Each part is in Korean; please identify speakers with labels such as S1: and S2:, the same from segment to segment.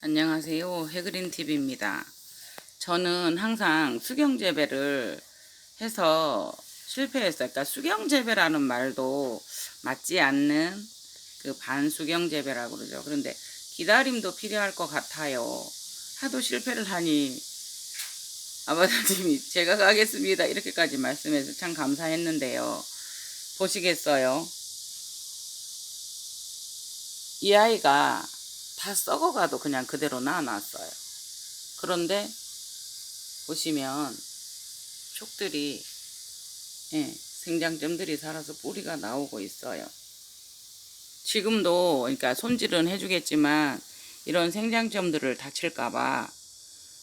S1: 안녕하세요. 해그린TV입니다. 저는 항상 수경재배를 해서 실패했어요. 그러니까 수경재배라는 말도 맞지 않는 그 반수경재배라고 그러죠. 그런데 기다림도 필요할 것 같아요. 하도 실패를 하니 아버님이 제가 가겠습니다 이렇게까지 말씀해서 참 감사했는데요. 보시겠어요? 이 아이가 다 썩어가도 그냥 그대로 놔놨어요. 그런데 보시면 촉들이 생장점들이 살아서 뿌리가 나오고 있어요. 지금도 그러니까 손질은 해주겠지만 이런 생장점들을 다칠까봐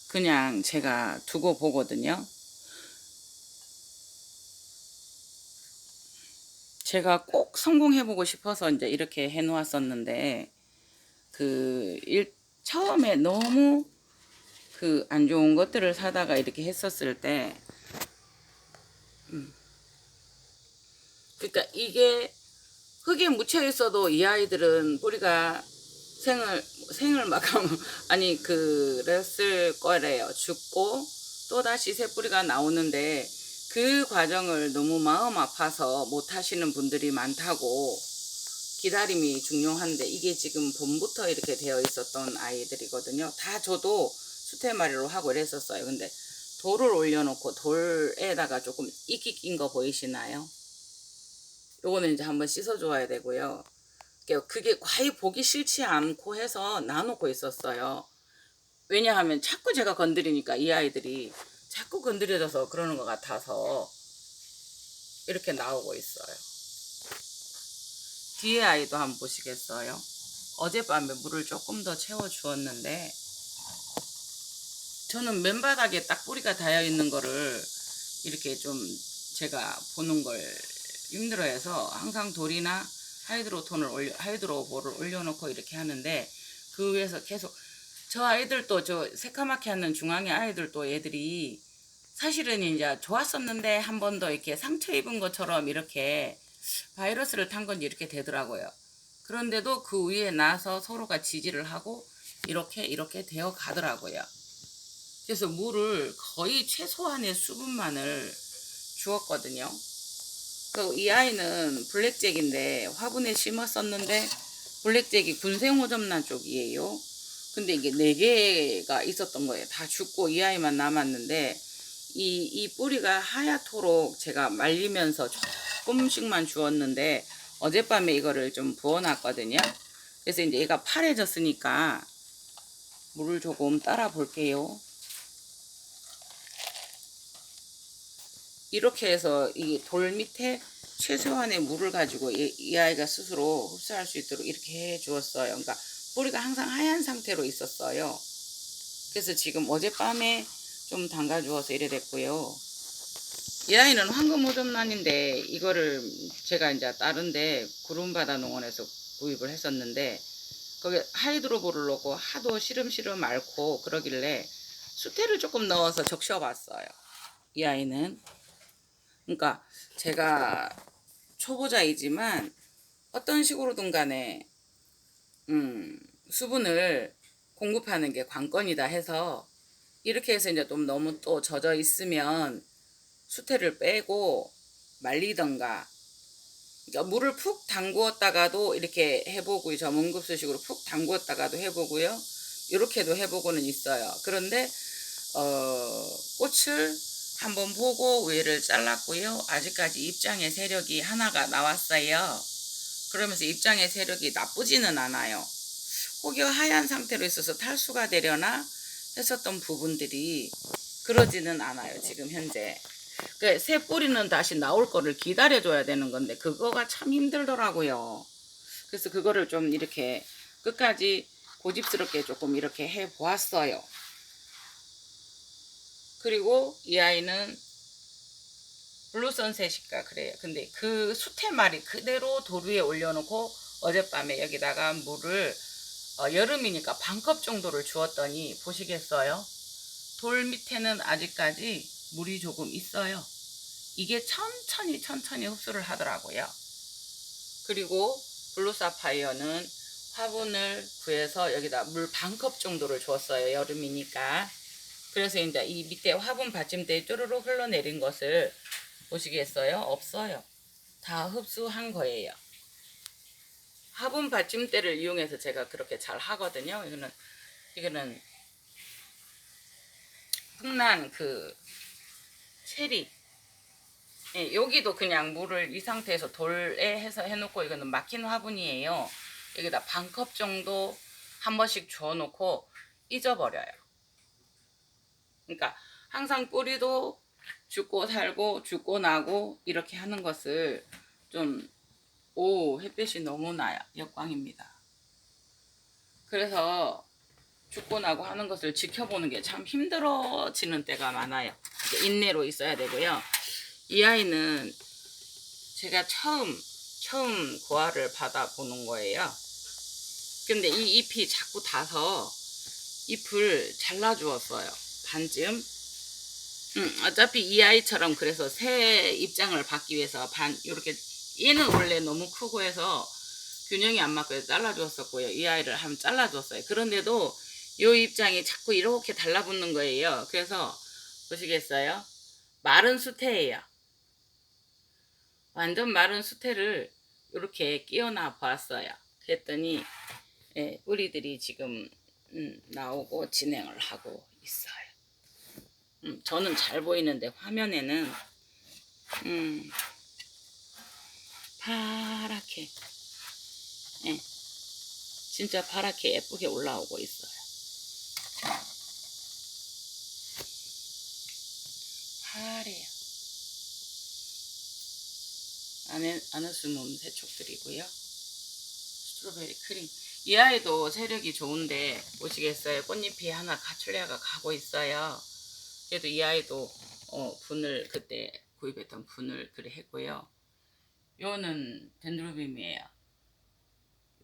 S1: 그냥 제가 두고 보거든요. 제가 꼭 성공해보고 싶어서 이제 이렇게 해놓았었는데 처음에 너무 그 안 좋은 것들을 사다가 이렇게 했었을 때 그러니까 이게 흙에 묻혀 있어도 이 아이들은 뿌리가 생을 막하면 아니 그랬을 거래요. 죽고 또 다시 새 뿌리가 나오는데 그 과정을 너무 마음 아파서 못 하시는 분들이 많다고. 기다림이 중요한데 이게 지금 봄부터 이렇게 되어 있었던 아이들이거든요. 다 저도 수태마리로 하고 이랬었어요. 근데 돌을 올려놓고 돌에다가 조금 이끼 낀 거 보이시나요? 요거는 이제 한번 씻어 줘야 되고요. 그게 과히 보기 싫지 않고 해서 놔놓고 있었어요. 왜냐하면 자꾸 제가 건드리니까 이 아이들이 자꾸 건드려져서 그러는 것 같아서 이렇게 나오고 있어요. 뒤에 아이도 한번 보시겠어요? 어젯밤에 물을 조금 더 채워 주었는데 저는 맨바닥에 딱 뿌리가 닿여 있는 거를 이렇게 좀 제가 보는 걸 힘들어해서 항상 돌이나 하이드로볼을 올려놓고 이렇게 하는데 그 위에서 계속 저 아이들도 저 새까맣게 하는 중앙의 아이들도 애들이 사실은 이제 좋았었는데 한 번 더 이렇게 상처 입은 것처럼 이렇게 바이러스를 탄 건지 이렇게 되더라고요. 그런데도 그 위에 나서 서로가 지지를 하고 이렇게 되어 가더라고요. 그래서 물을 거의 최소한의 수분만을 주었거든요. 이 아이는 블랙잭인데 화분에 심었었는데 블랙잭이 군생오점란 쪽이에요. 근데 이게 4개가 있었던 거예요. 다 죽고 이 아이만 남았는데 이 뿌리가 하얗도록 제가 말리면서 조금씩만 주었는데 어젯밤에 이거를 좀 부어놨거든요. 그래서 이제 얘가 파래졌으니까 물을 조금 따라 볼게요. 이렇게 해서 이 돌 밑에 최소한의 물을 가지고 이 아이가 스스로 흡수할 수 있도록 이렇게 해 주었어요. 그러니까 뿌리가 항상 하얀 상태로 있었어요. 그래서 지금 어젯밤에 좀 담가 주어서 이래 됐고요. 이 아이는 황금오점란인데 이거를 제가 이제 다른데 구름바다 농원에서 구입을 했었는데 거기 하이드로볼을 넣고 하도 시름시름 앓고 그러길래 수태를 조금 넣어서 적셔봤어요. 이 아이는 그러니까 제가 초보자이지만 어떤 식으로든 간에 수분을 공급하는 게 관건이다 해서 이렇게 해서 이제 좀 너무 또 젖어 있으면 수태를 빼고 말리던가, 그러니까 물을 푹 담구었다가도 이렇게 해보고요. 저문급수식으로 푹 담구었다가도 해보고요. 이렇게도 해보고는 있어요. 그런데 꽃을 한번 보고 위를 잘랐고요. 아직까지 입장의 세력이 하나가 나왔어요. 그러면서 입장의 세력이 나쁘지는 않아요. 혹여 하얀 상태로 있어서 탈수가 되려나 했었던 부분들이 그러지는 않아요. 지금 현재. 새 뿌리는 다시 나올 거를 기다려줘야 되는 건데 그거가 참 힘들더라고요. 그래서 그거를 좀 이렇게 끝까지 고집스럽게 조금 이렇게 해 보았어요. 그리고 이 아이는 블루선셋일까 그래요. 근데 그 수태말이 그대로 돌 위에 올려놓고 어젯밤에 여기다가 물을 여름이니까 반컵 정도를 주었더니 보시겠어요? 돌 밑에는 아직까지 물이 조금 있어요. 이게 천천히 흡수를 하더라고요. 그리고 블루사파이어는 화분을 구해서 여기다 물 반 컵 정도를 주었어요. 여름이니까. 그래서 이제 이 밑에 화분 받침대에 쪼르륵 흘러내린 것을 보시겠어요? 없어요. 다 흡수한 거예요. 화분 받침대를 이용해서 제가 그렇게 잘 하거든요. 이거는 풍란 그 체리. 예, 여기도 그냥 물을 이 상태에서 돌에 해서 해놓고, 이거는 막힌 화분이에요. 여기다 반 컵 정도 한 번씩 주워놓고 잊어버려요. 그러니까 항상 뿌리도 죽고 살고 죽고 나고 이렇게 하는 것을 좀, 햇빛이 너무 나요. 역광입니다. 그래서 죽고 나고 하는 것을 지켜보는 게 참 힘들어지는 때가 많아요. 인내로 있어야 되고요. 이 아이는 제가 처음 고아를 받아보는 거예요. 근데 이 잎이 자꾸 닿아서 잎을 잘라주었어요. 반쯤. 어차피 이 아이처럼 그래서 새 입장을 받기 위해서 요렇게, 얘는 원래 너무 크고 해서 균형이 안 맞고 해서 잘라주었었고요. 이 아이를 한번 잘라줬어요. 그런데도 이 입장이 자꾸 이렇게 달라붙는 거예요. 그래서 보시겠어요? 마른 수태예요. 완전 마른 수태를 이렇게 끼워놔 보았어요. 그랬더니 뿌리들이 지금 나오고 진행을 하고 있어요. 저는 잘 보이는데 화면에는 파랗게, 진짜 파랗게 예쁘게 올라오고 있어요. 파래요. 안에 숨은 세촉들이고요. 스트로베리 크림. 이 아이도 세력이 좋은데 보시겠어요? 꽃잎이 하나 가출레아가 가고 있어요. 그래도 이 아이도 분을 그때 구입했던 분을 그래 했고요. 요는 덴드로빔이에요.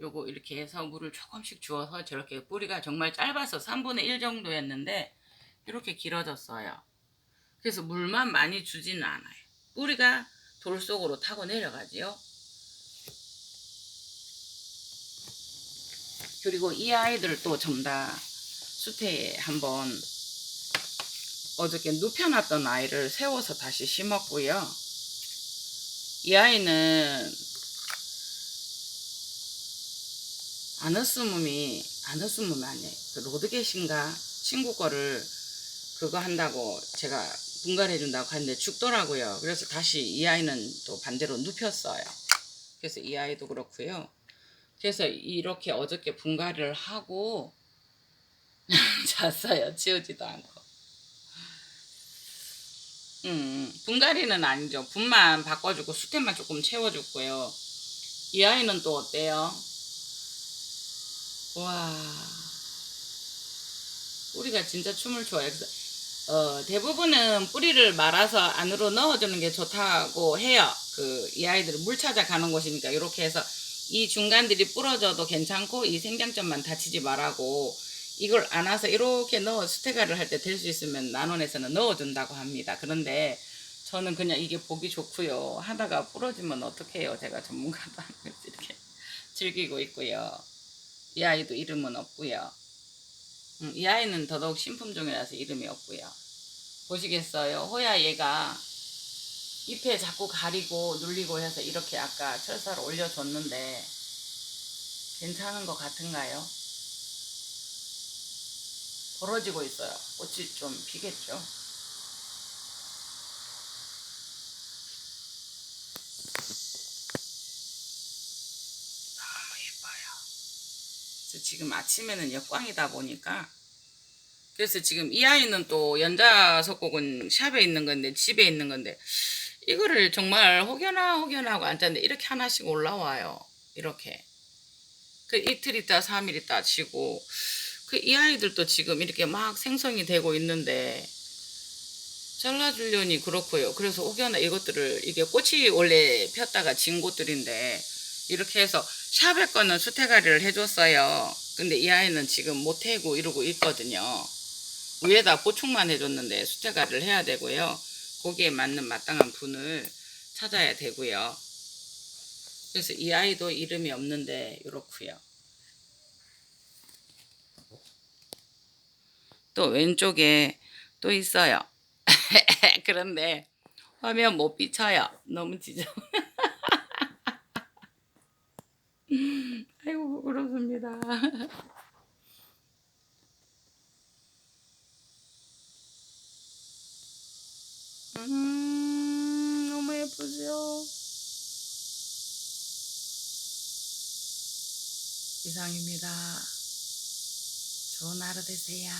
S1: 요거 이렇게 해서 물을 조금씩 주어서 저렇게, 뿌리가 정말 짧아서 3분의 1 정도였는데 이렇게 길어졌어요. 그래서 물만 많이 주지는 않아요. 뿌리가 돌 속으로 타고 내려가지요. 그리고 이 아이들도 전부 다 수태에 한번 어저께 눕혀놨던 아이를 세워서 다시 심었고요. 이 아이는 아너스몸이 아니에요. 그 로드겟인가 친구 거를 그거 한다고 제가 분갈이 해준다고 하는데 죽더라고요. 그래서 다시 이 아이는 또 반대로 눕혔어요. 그래서 이 아이도 그렇고요. 그래서 이렇게 어저께 분갈이를 하고 잤어요. 치우지도 않고. 분갈이는 아니죠. 분만 바꿔주고 수태만 조금 채워줬고요. 이 아이는 또 어때요? 와, 뿌리가 진짜 춤을 춰요. 그래서 대부분은 뿌리를 말아서 안으로 넣어주는 게 좋다고 해요. 이 아이들은 물 찾아가는 곳이니까 이렇게 해서 이 중간들이 부러져도 괜찮고 이 생장점만 다치지 말라고 이걸 안아서 이렇게 넣어 수태가를 할 때 될 수 있으면 난원에서는 넣어준다고 합니다. 그런데 저는 그냥 이게 보기 좋고요. 하다가 부러지면 어떡해요. 제가 전문가도 아니고 이렇게 즐기고 있고요. 이 아이도 이름은 없고요. 이 아이는 더더욱 신품종이라서 이름이 없고요. 보시겠어요? 호야 얘가 잎에 자꾸 가리고 눌리고 해서 이렇게 아까 철사를 올려줬는데 괜찮은 것 같은가요? 벌어지고 있어요. 꽃이 좀 피겠죠? 너무 예뻐요. 그래서 지금 아침에는 역광이다 보니까, 그래서 지금 이 아이는 또 연자석곡은 샵에 있는 건데 집에 있는 건데 이거를 정말 혹여나하고 앉았는데 이렇게 하나씩 올라와요. 이렇게 그 이틀 있다 3일 있다 치고, 이 아이들도 지금 이렇게 막 생성이 되고 있는데 잘라주려니 그렇고요. 그래서 혹여나 이것들을, 이게 꽃이 원래 폈다가 진 곳들인데 이렇게 해서 샵에 거는 수태가리를 해줬어요. 근데 이 아이는 지금 못 해고 이러고 있거든요. 위에다 보충만 해줬는데 수태가리를 해야 되고요. 거기에 맞는 마땅한 분을 찾아야 되고요. 그래서 이 아이도 이름이 없는데 이렇고요. 또 왼쪽에 또 있어요. 그런데 화면 못 비춰요. 너무 지저. 아이고 부끄럽습니다. 너무 예쁘죠? 이상입니다. 좋은 하루 되세요.